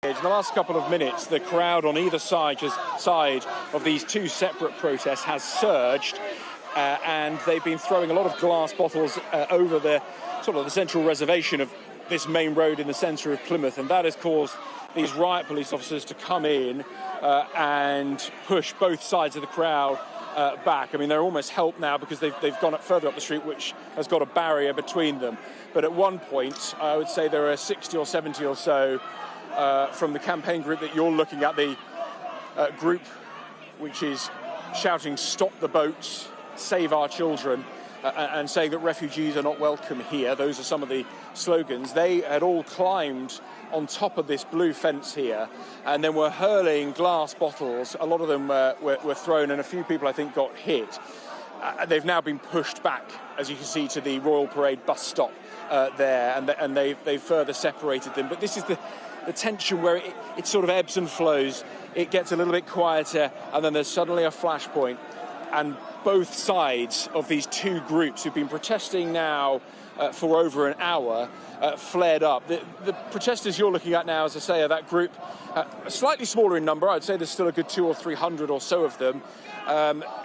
In the last couple of minutes, the crowd on either side of these two separate protests has surged, and they've been throwing a lot of glass bottles over the central reservation of this main road in the centre of Plymouth, and that has caused these riot police officers to come in and push both sides of the crowd back. I mean, they're almost helped now because they've gone up further up the street, which has got a barrier between them. But at one point, I would say there are 60 or 70 or so from the campaign group that you're looking at, the group which is shouting, "Stop the boats, save our children," and saying that refugees are not welcome here. Those are some of the slogans. They had all climbed on top of this blue fence here and then were hurling glass bottles. A lot of them were thrown, and a few people, I think, got hit. They've now been pushed back, as you can see, to the Royal Parade bus stop there, and they've further separated them. But this is the tension where it sort of ebbs and flows. It gets a little bit quieter, and then there's suddenly a flashpoint. And both sides of these two groups who've been protesting now for over an hour flared up. The protesters you're looking at now, as I say, are that group, slightly smaller in number. I'd say there's still a good 200 or 300 or so of them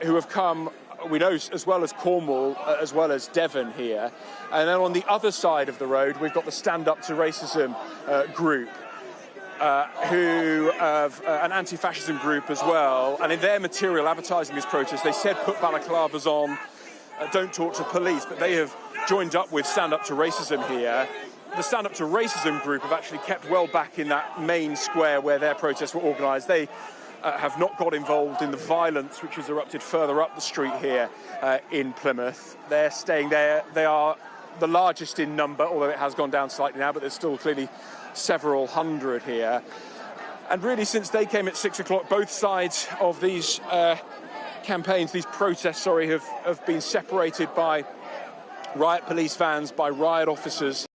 who have come, we know, as well as Cornwall, as well as Devon here. And then on the other side of the road, we've got the Stand Up to Racism group, who have an anti-fascism group as well. And in their material advertising this protest, they said put balaclavas on, don't talk to police, but they have joined up with Stand Up to Racism here. The Stand Up to Racism group have actually kept well back in that main square where their protests were organised. They have not got involved in the violence which has erupted further up the street here in Plymouth. They're staying there. They are the largest in number, although it has gone down slightly now, but there's still clearly several hundred here. And really, since they came at 6 o'clock, both sides of these these protests, have been separated by riot police vans, by riot officers.